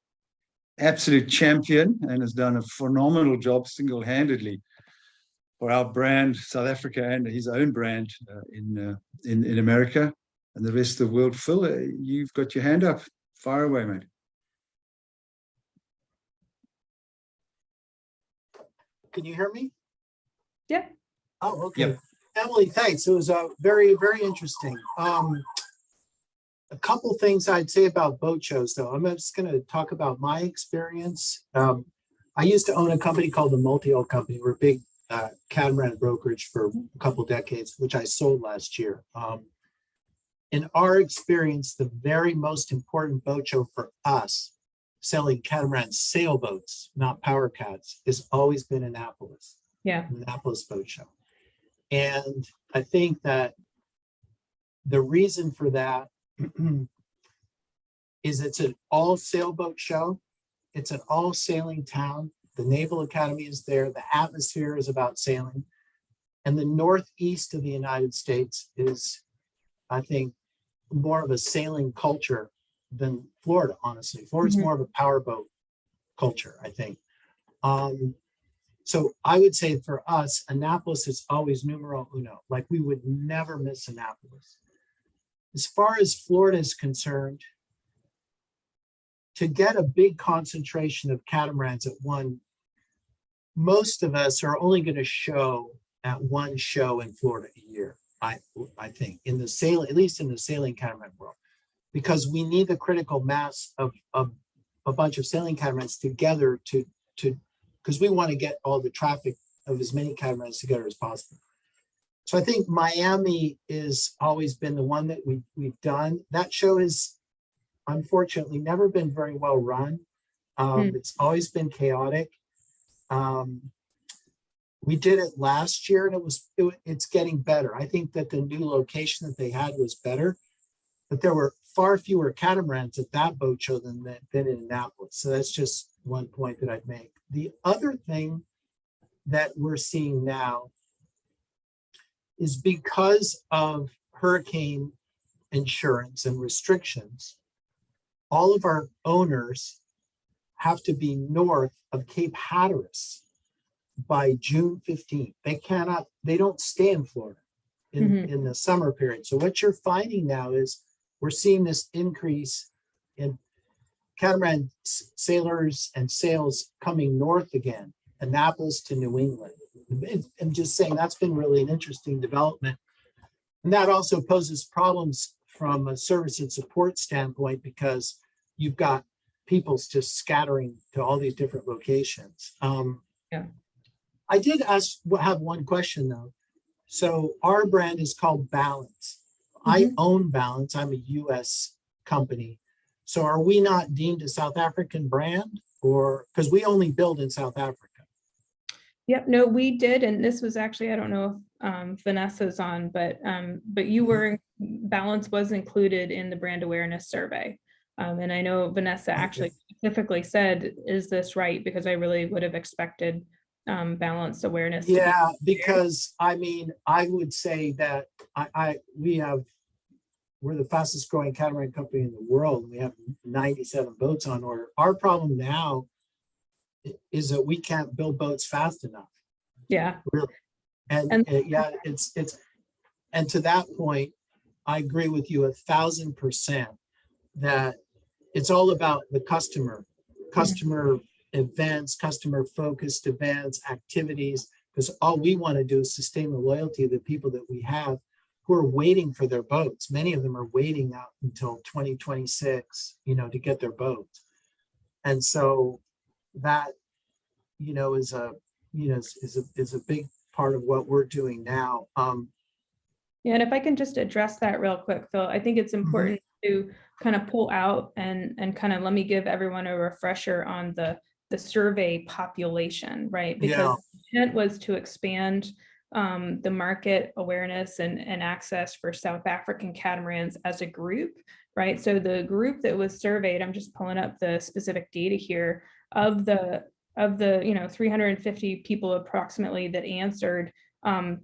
absolute champion and has done a phenomenal job single-handedly for our brand, South Africa, and his own brand in America. and the rest of the world. Phil, you've got your hand up. Fire away, mate. Can you hear me? Yeah. Oh, okay. Yep. Emily, thanks. It was very, very interesting. A couple things I'd say about boat shows, though. I'm just going to talk about my experience. I used to own a company called the Multi-Hull Company. We're a big catamaran brokerage for a couple decades, which I sold last year. In our experience, the very most important boat show for us, selling catamaran sailboats, not power cats, has always been Annapolis. Yeah. Annapolis Boat Show. And I think that the reason for that is it's an all sailboat show. It's an all sailing town. The Naval Academy is there. The atmosphere is about sailing. And the Northeast of the United States is, I think, more of a sailing culture than Florida, honestly. Florida's more of a powerboat culture, I think. So I would say for us, Annapolis is always numero uno. Like, we would never miss Annapolis. As far as Florida is concerned, to get a big concentration of catamarans at one, most of us are only going to show at one show in Florida a year, I think, in the sail, at least in the sailing catamaran world, because we need the critical mass of a bunch of sailing catamarans together to because we want to get all the traffic of as many catamarans together as possible. So I think Miami is always been the one that we've done. That show has unfortunately never been very well run. It's always been chaotic. We did it last year, and it's getting better. I think that the new location that they had was better, but there were far fewer catamarans at that boat show than in Annapolis. So that's just one point that I'd make. The other thing that we're seeing now is because of hurricane insurance and restrictions, all of our owners have to be north of Cape Hatteras by June 15th. They don't stay in Florida in the summer period. So what you're finding now is we're seeing this increase in catamaran sailors and sales coming north again, Annapolis to New England. I'm just saying that's been really an interesting development. And that also poses problems from a service and support standpoint, because you've got people just scattering to all these different locations. Yeah. I did have one question though. So our brand is called Balance. I own Balance. I'm a US company. So are we not deemed a South African brand, or because we only build in South Africa? Yep, no, we did, and this was actually, I don't know if Vanessa's on, but you were, Balance was included in the brand awareness survey. And I know Vanessa actually specifically said, is this right? Because I really would have expected Balance awareness. Yeah, because I mean, I would say that we're the fastest growing catamaran company in the world. We have 97 boats on order. Our problem now is that we can't build boats fast enough. Yeah. Really. And yeah, it's and to that point, I agree with you 1,000% that it's all about the customer events, customer focused events, activities, because all we want to do is sustain the loyalty of the people that we have who are waiting for their boats. Many of them are waiting out until 2026, to get their boats. And so that, is a big part of what we're doing now. Yeah, and if I can just address that real quick, Phil, I think it's important to kind of pull out and kind of let me give everyone a refresher on the survey population, right? Because the intent was to expand the market awareness and access for South African catamarans as a group, right? So the group that was surveyed, I'm just pulling up the specific data here, of the 350 people approximately that answered, a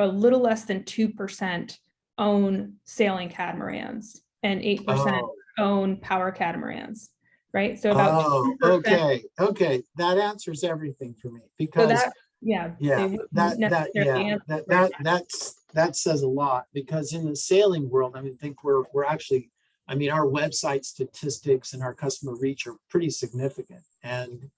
little less than 2% own sailing catamarans and 8% own power catamarans, right? So about 2%. Okay, that answers everything for me, because So that's that says a lot, because in the sailing world, I mean, I think we're actually, I mean, our website statistics and our customer reach are pretty significant and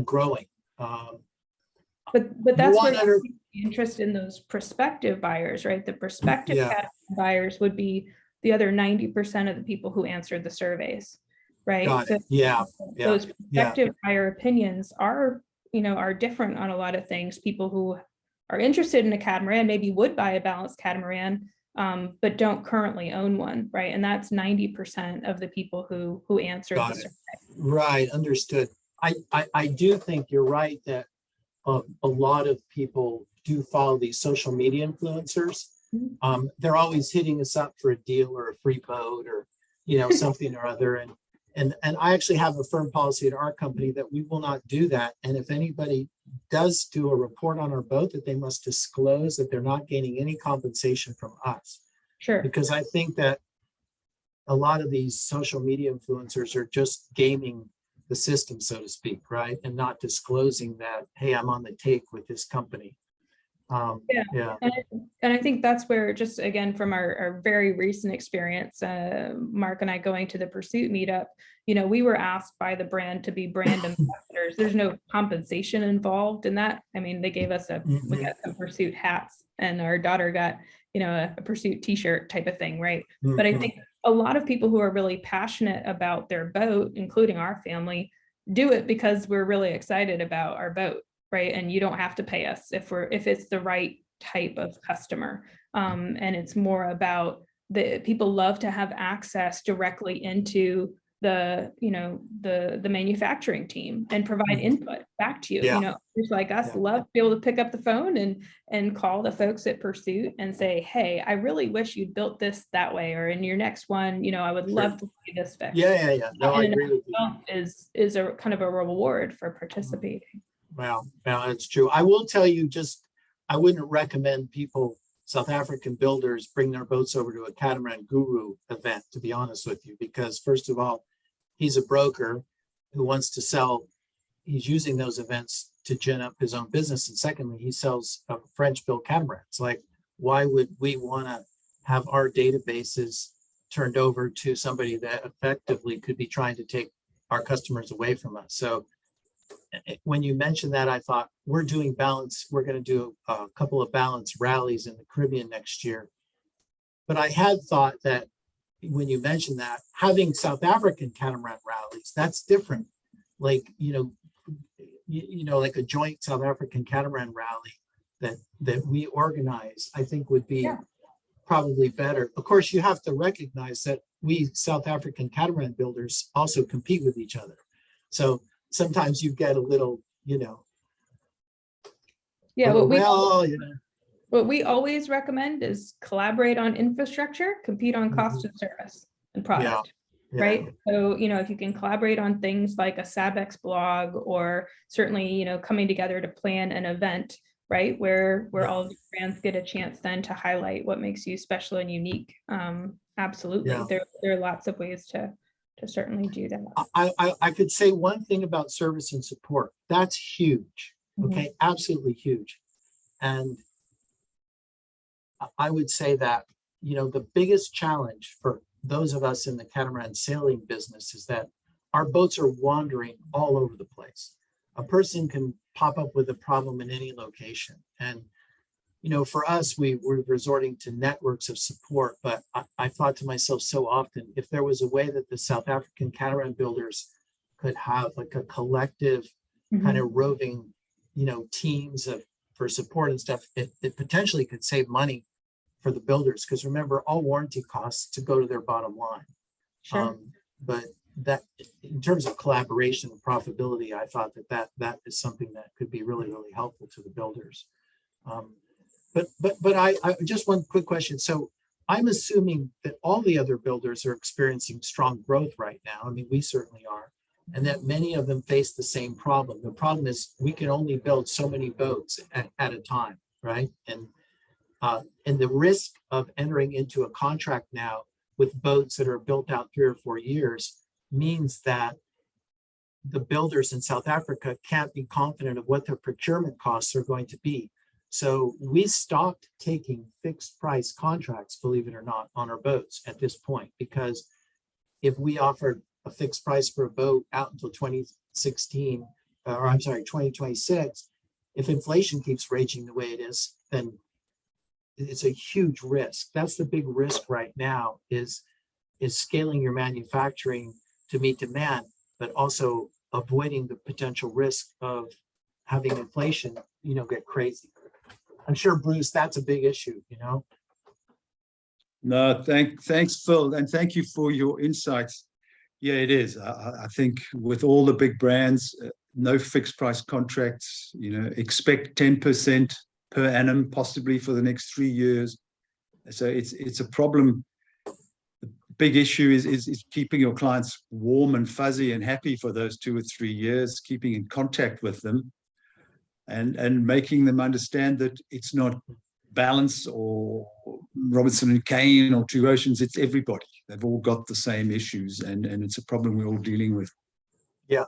growing. But that's where 100 the interest in those prospective buyers, right? The prospective Yeah. catamaran buyers would be the other 90% of the people who answered the surveys, right? Got So it. Yeah. those Yeah. prospective buyer opinions are, are different on a lot of things. People who are interested in a catamaran maybe would buy a balanced catamaran, but don't currently own one, right? And that's 90% of the people who answered Got the it. survey. Right. Understood. I do think you're right that a lot of people do follow these social media influencers. They're always hitting us up for a deal or a free boat or, something or other. And I actually have a firm policy at our company that we will not do that. And if anybody does do a report on our boat, that they must disclose that they're not gaining any compensation from us. Sure. Because I think that a lot of these social media influencers are just gaming the system, so to speak, right? And not disclosing that, hey, I'm on the take with this company. Yeah. And I think that's where, just again, from our very recent experience, Mark and I going to the Pursuit meetup, we were asked by the brand to be brand ambassadors. There's no compensation involved in that. I mean, they gave us we got some Pursuit hats, and our daughter got, a Pursuit t-shirt type of thing, right? But I think a lot of people who are really passionate about their boat, including our family, do it because we're really excited about our boat, right? And you don't have to pay us if it's the right type of customer. And it's more about the people love to have access directly into the manufacturing team and provide input back to you. Just like us love to be able to pick up the phone and call the folks at Pursuit and say, hey, I really wish you'd built this that way, or in your next one, I would love to see this fixed. Yeah. No, I agree with you. Is a kind of a reward for participating. Well, it's true. I will tell you, I wouldn't recommend people, South African builders, bring their boats over to a Catamaran Guru event, to be honest with you, because first of all, he's a broker who wants to sell. He's using those events to gin up his own business. And secondly, he sells French-built catamarans. Like, why would we want to have our databases turned over to somebody that effectively could be trying to take our customers away from us? So when you mentioned that, I thought, we're doing balance. We're going to do a couple of balance rallies in the Caribbean next year. But I had thought that when you mentioned that, having South African catamaran rallies, that's different. Like, like a joint South African catamaran rally that we organize, I think would be probably better. Of course, you have to recognize that we South African catamaran builders also compete with each other. So sometimes you get a little, what we always recommend is collaborate on infrastructure, compete on cost of service and product, right? So, if you can collaborate on things like a SABBEX blog, or certainly, coming together to plan an event, right? Where all of the brands get a chance then to highlight what makes you special and unique. Absolutely. There are lots of ways to certainly do that. I could say one thing about service and support. That's huge. Okay, absolutely huge. And I would say that, the biggest challenge for those of us in the catamaran sailing business is that our boats are wandering all over the place. A person can pop up with a problem in any location. And, for us, we're resorting to networks of support. But I thought to myself so often, if there was a way that the South African catamaran builders could have like a collective kind of roving, teams for support and stuff, it potentially could save money for the builders, because remember, all warranty costs to go to their bottom line. Sure. But that, in terms of collaboration and profitability, I thought that is something that could be really, really helpful to the builders. But I just one quick question. So I'm assuming that all the other builders are experiencing strong growth right now. I mean, we certainly are, and that many of them face the same problem. The problem is we can only build so many boats at a time, right? And the risk of entering into a contract now with boats that are built out 3 or 4 years means that the builders in South Africa can't be confident of what their procurement costs are going to be. So we stopped taking fixed price contracts, believe it or not, on our boats at this point, because if we offered a fixed price for a boat out until 2016, or I'm sorry, 2026, if inflation keeps raging the way it is, then it's a huge risk. That's the big risk right now is scaling your manufacturing to meet demand, but also avoiding the potential risk of having inflation, get crazy. I'm sure, Bruce, that's a big issue, No, thanks, Phil, and thank you for your insights. Yeah, it is. I think with all the big brands, no fixed price contracts, expect 10% per annum, possibly for the next 3 years. So it's a problem. The big issue is keeping your clients warm and fuzzy and happy for those 2 or 3 years, keeping in contact with them, and making them understand that it's not Balance or Robertson and Kane or Two Oceans. It's everybody. They've all got the same issues, and it's a problem we're all dealing with. Yeah.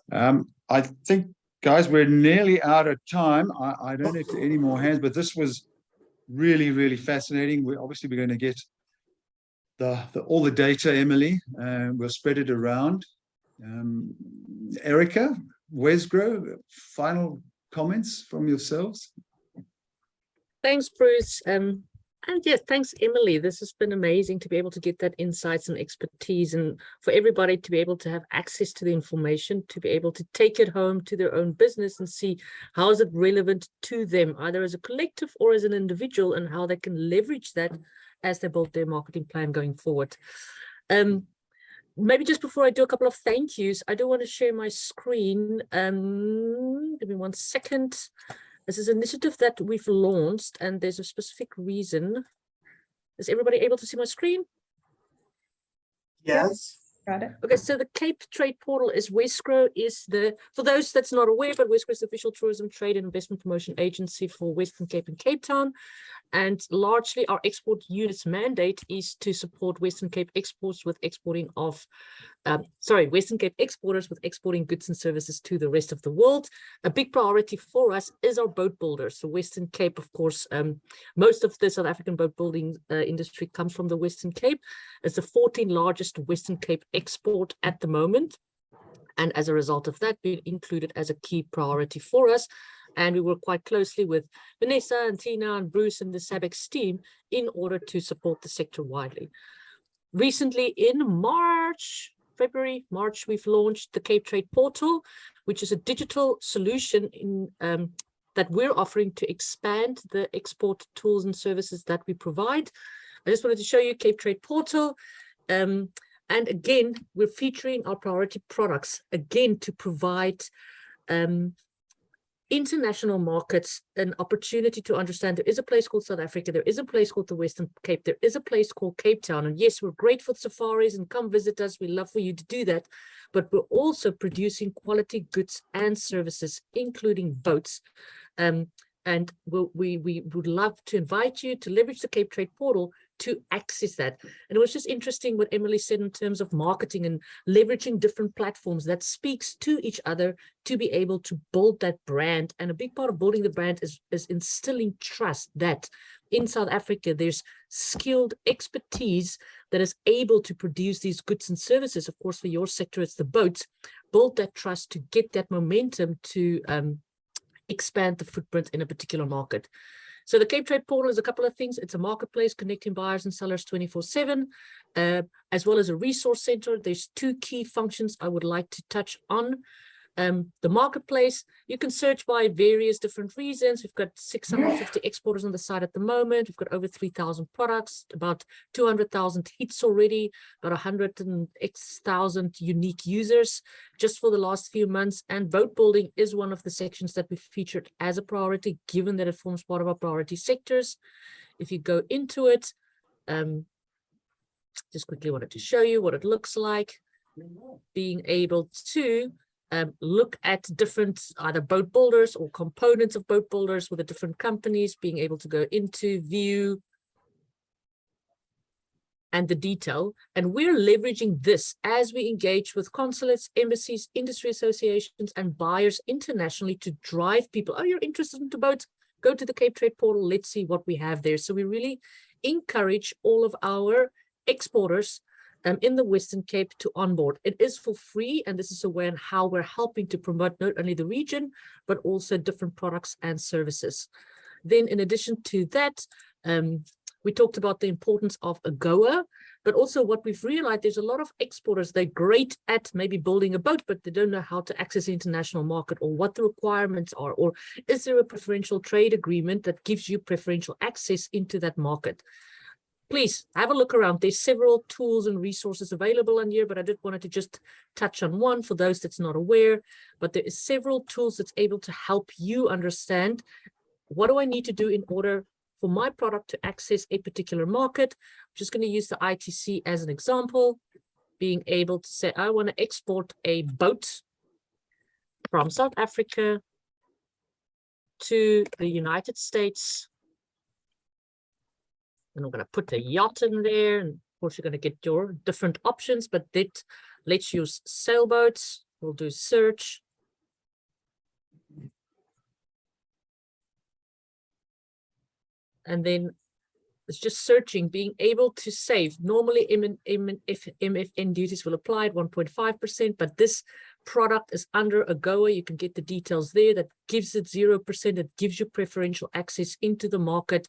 I think, guys, we're nearly out of time. I don't have any more hands, but this was really, really fascinating. We're going to get all the data, Emily. We'll spread it around. Erica, Wesgro, final comments from yourselves? Thanks, Bruce. And yeah, thanks, Emily. This has been amazing to be able to get that insights and expertise, and for everybody to be able to have access to the information, to be able to take it home to their own business and see how is it relevant to them, either as a collective or as an individual, and how they can leverage that as they build their marketing plan going forward. Maybe just before I do a couple of thank yous, I do want to share my screen. Give me 1 second. This is an initiative that we've launched, and there's a specific reason. Is everybody able to see my screen? Yes. Got it. Okay, so the Cape Trade Portal is Wesgro for those that's not aware, but Wesgro is the official tourism, trade and investment promotion agency for Western Cape and Cape Town. And largely our export unit's mandate is to support Western Cape exports with exporting of, Western Cape exporters with exporting goods and services to the rest of the world. A big priority for us is our boat builders. So Western Cape, of course, most of the South African boat building industry comes from the Western Cape. It's the 14th largest Western Cape export at the moment. And as a result of that, being included as a key priority for us. And we work quite closely with Vanessa and Tina and Bruce and the SABBEX team in order to support the sector widely. Recently in February, March, we've launched the Cape Trade Portal, which is a digital solution that we're offering to expand the export tools and services that we provide. I just wanted to show you Cape Trade Portal. And again, we're featuring our priority products, again, to provide international markets an opportunity to understand there is a place called South Africa, there is a place called the Western Cape, there is a place called Cape Town. And yes, we're great for safaris and come visit us. We love for you to do that. But we're also producing quality goods and services, including boats. And we would love to invite you to leverage the Cape Trade Portal to access that. And it was just interesting what Emily said in terms of marketing and leveraging different platforms that speaks to each other to be able to build that brand. And a big part of building the brand is instilling trust that in South Africa, there's skilled expertise that is able to produce these goods and services. Of course, for your sector, it's the boats. Build that trust to get that momentum to expand the footprint in a particular market. So the Cape Trade Portal is a couple of things. It's a marketplace connecting buyers and sellers 24/7, as well as a resource center. There's 2 key functions I would like to touch on. The marketplace, you can search by various different reasons. We've got 650 exporters on the site at the moment. We've got over 3,000 products, about 200,000 hits already, about 100,000 unique users just for the last few months. And boat building is one of the sections that we featured as a priority, given that it forms part of our priority sectors. If you go into it, just quickly wanted to show you what it looks like, being able to look at different either boat builders or components of boat builders with the different companies, being able to go into view and the detail. And we're leveraging this as we engage with consulates, embassies, industry associations, and buyers internationally to drive people. Oh, you're interested in boats? go to the Cape Trade portal, let's see what we have there. So we really encourage all of our exporters in the Western Cape to onboard. It is for free, and this is a way on how we're helping to promote not only the region, but also different products and services. Then in addition to that, we talked about the importance of AGOA, but also what we've realized, there's a lot of exporters, they're great at maybe building a boat, but they don't know how to access the international market or what the requirements are, or is there a preferential trade agreement that gives you preferential access into that market? Please have a look around. There's several tools and resources available on here, but I did wanted to just touch on one for those that's not aware, but there is several tools that's able to help you understand what do I need to do in order for my product to access a particular market. I'm just going to use the ITC as an example, being able to say, I want to export a boat from South Africa to the United States. And I'm going to put a yacht in there. And of course, you're going to get your different options, but let's use sailboats. We'll do search. And then it's just searching, being able to save. Normally, if MFN duties will apply at 1.5%, but this product is under AGOA. You can get the details there. That gives it 0%. It gives you preferential access into the market.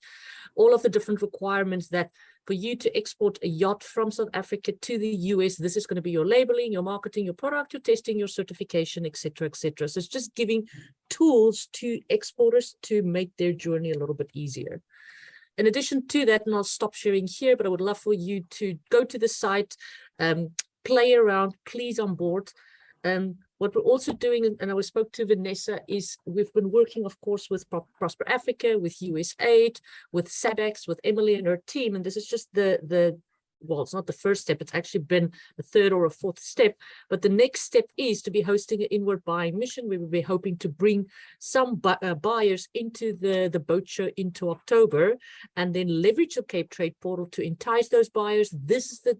All of the different requirements that for you to export a yacht from South Africa to the US, this is going to be your labeling, your marketing, your product, your testing, your certification, etc., etc. So it's just giving tools to exporters to make their journey a little bit easier. In addition to that, and I'll stop sharing here, but I would love for you to go to the site, play around, please on board. What we're also doing, and I spoke to Vanessa, is we've been working, of course, with Prosper Africa, with USAID, with SABBEX, with Emily and her team. And this is just well, it's not the first step. It's actually been a third or a fourth step. But the next step is to be hosting an inward buying mission. We will be hoping to bring some buyers into the boat show into October, and then leverage the Cape Trade portal to entice those buyers. This is the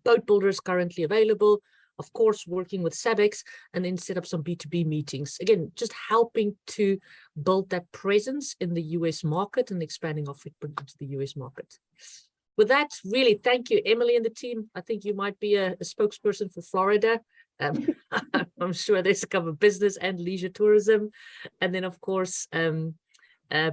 Boatbuilders currently available, of course, working with SABBEX, and then set up some B2B meetings. Again, just helping to build that presence in the US market and expanding our footprint into the US market. With that, really, thank you, Emily and the team. I think you might be a spokesperson for Florida. I'm sure there's a couple of business and leisure tourism. And then, of course,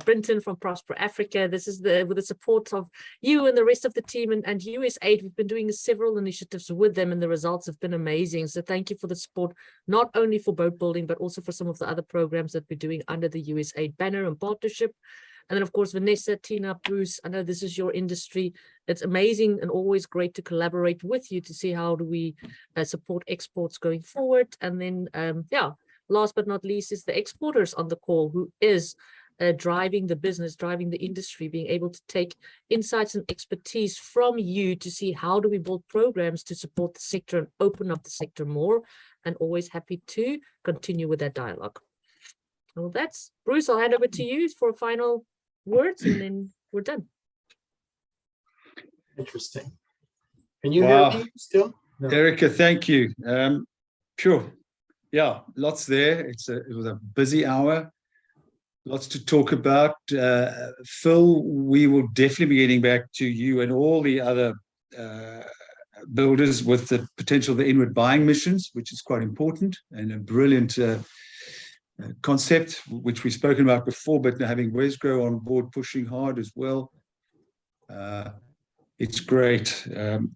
Brinton from Prosper Africa. This is with the support of you and the rest of the team and USAID. We've been doing several initiatives with them, and the results have been amazing. So thank you for the support, not only for boat building, but also for some of the other programs that we're doing under the USAID banner and partnership. And then, of course, Vanessa, Tina, Bruce, I know this is your industry. It's amazing and always great to collaborate with you to see how do we support exports going forward. And then, yeah, last but not least is the exporters on the call, who is driving the business, driving the industry, being able to take insights and expertise from you to see how do we build programs to support the sector and open up the sector more, and always happy to continue with that dialogue. Well, that's Bruce. I'll hand over to you for final words, and then we're done. Interesting. Can you Wow. hear me still? No. Erica, thank you. Sure. Yeah, lots there. It was a busy hour. Lots to talk about. Phil, we will definitely be getting back to you and all the other builders with the potential of the inward buying missions, which is quite important and a brilliant concept, which we've spoken about before, but having Wesgro on board pushing hard as well. It's great.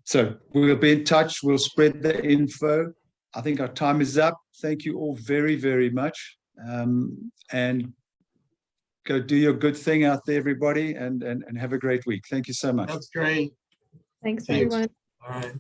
So we'll be in touch. We'll spread the info. I think our time is up. Thank you all very, very much. And go do your good thing out there, everybody, and have a great week. Thank you so much. That's great. Thanks, Thanks. everyone. All right.